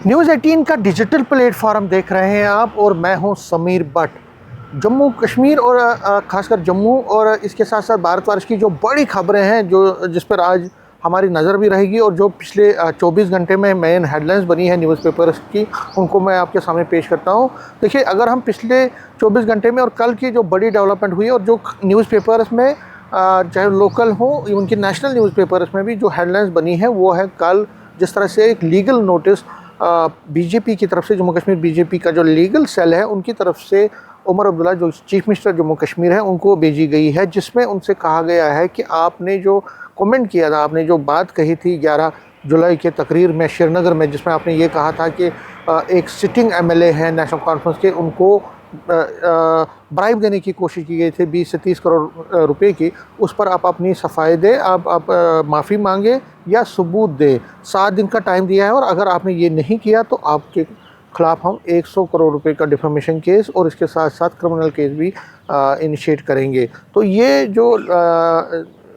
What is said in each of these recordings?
News 18 का digital platform देख रहे हैं आप और मैं हूं समीर भट्ट। जम्मू कश्मीर और ख़ासकर जम्मू और इसके साथ साथ भारतवर्ष की जो बड़ी खबरें हैं जो जिस पर आज हमारी नज़र भी रहेगी और जो पिछले 24 घंटे में मेन हेडलाइंस बनी है न्यूज़पेपर्स की, उनको मैं आपके सामने पेश करता हूं। देखिए, अगर हम पिछले 24 घंटे में और कल की जो बड़ी डेवलपमेंट हुई और जो न्यूज़पेपर्स में चाहे लोकल हो उनकी नेशनल न्यूज़पेपर्स में भी जो हेडलाइंस बनी है वो है कल जिस तरह से एक लीगल नोटिस बीजेपी की तरफ से, जम्मू कश्मीर बीजेपी का जो लीगल सेल है उनकी तरफ से उमर अब्दुल्ला जो चीफ मिनिस्टर जम्मू कश्मीर है उनको भेजी गई है, जिसमें उनसे कहा गया है कि आपने जो कमेंट किया था, आपने जो बात कही थी 11 जुलाई के तकरीर में श्रीनगर में, जिसमें आपने ये कहा था कि एक सिटिंग एमएलए हैं नेशनल कॉन्फ्रेंस के, उनको ब्राइब देने की कोशिश की गई थी 20 से 30 करोड़ रुपए की, उस पर आप अपनी सफाई दें, आप माफ़ी मांगे या सबूत दें। 7 दिन का टाइम दिया है और अगर आपने ये नहीं किया तो आपके खिलाफ हम 100 करोड़ रुपए का डिफेमेशन केस और इसके साथ साथ क्रिमिनल केस भी इनिशिएट करेंगे। तो ये जो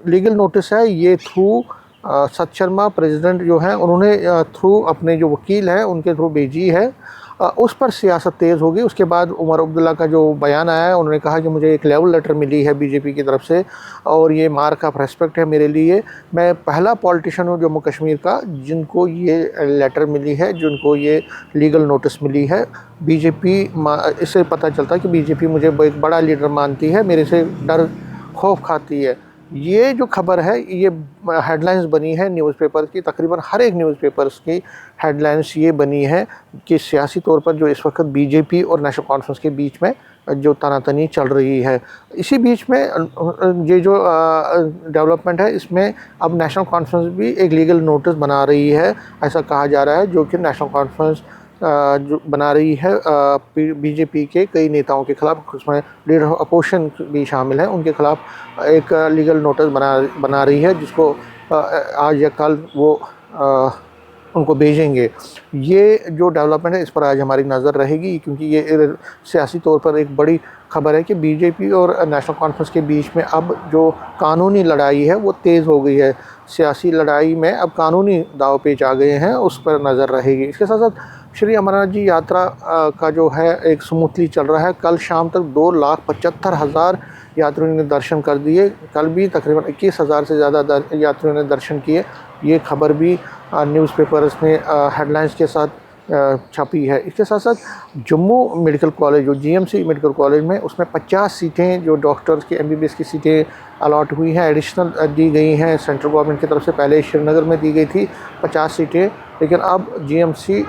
लीगल नोटिस है ये थ्रू सत शर्मा प्रेसिडेंट जो है उन्होंने थ्रू अपने जो वकील हैं उनके थ्रू भेजी है। उस पर सियासत तेज़ होगी। उसके बाद उमर अब्दुल्ला का जो बयान आया है, उन्होंने कहा कि मुझे एक लेवल लेटर मिली है बीजेपी की तरफ से और ये मार्क ऑफ रेस्पेक्ट है मेरे लिए। मैं पहला पॉलिटिशियन हूँ जम्मू कश्मीर का जिनको ये लेटर मिली है, जिनको ये लीगल नोटिस मिली है। बीजेपी, इससे पता चलता है कि बीजेपी मुझे एक बड़ा लीडर मानती है, मेरे से डर खौफ खाती है। ये जो खबर है ये हेडलाइंस बनी है न्यूज़पेपर की, तकरीबन हर एक न्यूज़पेपर्स की हेडलाइंस ये बनी है कि सियासी तौर पर जो इस वक्त बीजेपी और नेशनल कॉन्फ्रेंस के बीच में जो तनातनी चल रही है, इसी बीच में ये जो डेवलपमेंट है इसमें अब नेशनल कॉन्फ्रेंस भी एक लीगल नोटिस बना रही है, ऐसा कहा जा रहा है, जो कि नेशनल कॉन्फ्रेंस जो बना रही है बीजेपी के कई नेताओं के ख़िलाफ़, उसमें लीडर ऑफ अपोजिशन भी शामिल हैं, उनके ख़िलाफ़ एक लीगल नोटिस बना रही है, जिसको आज या कल वो उनको भेजेंगे। ये जो डेवलपमेंट है इस पर आज हमारी नज़र रहेगी, क्योंकि ये सियासी तौर पर एक बड़ी खबर है कि बीजेपी और नेशनल कॉन्फ्रेंस के बीच में अब जो कानूनी लड़ाई है वो तेज़ हो गई है। सियासी लड़ाई में अब कानूनी दाव पेच आ गए हैं, उस पर नज़र रहेगी। इसके साथ साथ श्री अमरनाथ जी यात्रा का जो है एक स्मूथली चल रहा है। कल शाम तक 2,75,000 यात्रियों ने दर्शन कर दिए। कल भी तकरीबन 21,000 से ज़्यादा यात्रियों ने दर्शन किए। ये खबर भी न्यूज़पेपर्स ने हेडलाइंस के साथ छपी है। इसके साथ साथ जम्मू मेडिकल कॉलेज, जो जीएमसी मेडिकल कॉलेज में, उसमें 50 सीटें जो डॉक्टर्स की एमबीबीएस की सीटें अलॉट हुई हैं, एडिशनल दी गई हैं सेंट्रल गवर्नमेंट की तरफ से। पहले श्रीनगर में दी गई थी 50 सीटें, लेकिन अब जीएमसी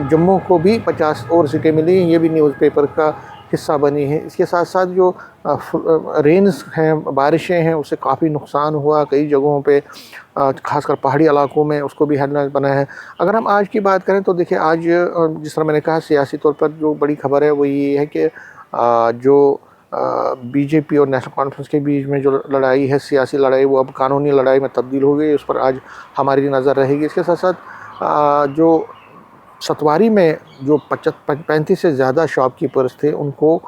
जम्मू को भी 50 और सीटें मिली हैं। ये भी न्यूज़पेपर का हिस्सा बनी है। इसके साथ साथ जो रेन्स हैं, बारिशें हैं, उससे काफ़ी नुकसान हुआ कई जगहों पे, खासकर पहाड़ी इलाकों में, उसको भी हेडलाइन बना है। अगर हम आज की बात करें तो देखिए, आज जिस तरह मैंने कहा सियासी तौर पर जो बड़ी खबर है वो ये है कि जो बीजेपी और नेशनल कॉन्फ्रेंस के बीच में जो लड़ाई है, सियासी लड़ाई, वो अब कानूनी लड़ाई में तब्दील हो गई। उस पर आज हमारी नज़र रहेगी। इसके साथ साथ जो सतवारी में जो 35 से ज़्यादा शॉपकीपर्स थे, उनको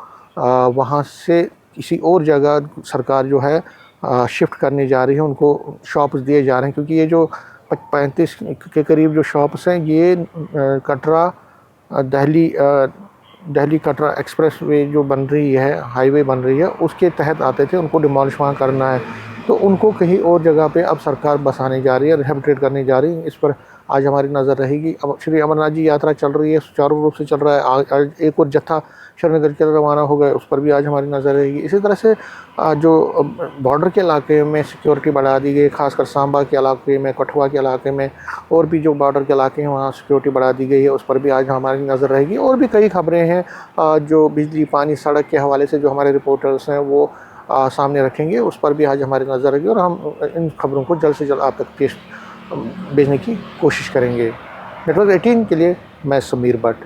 वहाँ से किसी और जगह सरकार जो है शिफ्ट करने जा रही है, उनको शॉप्स दिए जा रहे हैं, क्योंकि ये जो 35 के करीब जो शॉप्स हैं ये कटरा दिल्ली कटरा एक्सप्रेस वे जो बन रही है, हाईवे बन रही है, उसके तहत आते थे। उनको डिमोलिश वहाँ करना है, तो उनको कहीं और जगह पे अब सरकार बसाने जा रही है, रिहेबिलिटेट करने जा रही है। इस पर आज हमारी नज़र रहेगी। अब श्री अमरनाथ जी यात्रा चल रही है, सुचारू रूप से चल रहा है। आज एक और जत्था श्रीनगर के रवाना हो गए, उस पर भी आज हमारी नज़र रहेगी। इसी तरह से जो बॉर्डर के इलाके में सिक्योरिटी बढ़ा दी गई, खासकर सांबा के इलाके में, कठुआ के इलाके में, और भी जो बॉर्डर के इलाके हैं वहाँ सिक्योरिटी बढ़ा दी गई है, उस पर भी आज हमारी नज़र रहेगी। और भी कई खबरें हैं जो बिजली, पानी, सड़क के हवाले से जो हमारे रिपोर्टर्स हैं वो सामने रखेंगे, उस पर भी आज हमारी नज़र रहेगी और हम इन खबरों को जल्द से जल्द आप तक भेजने की कोशिश करेंगे। नेटवर्क 18 के लिए मैं समीर भट्ट।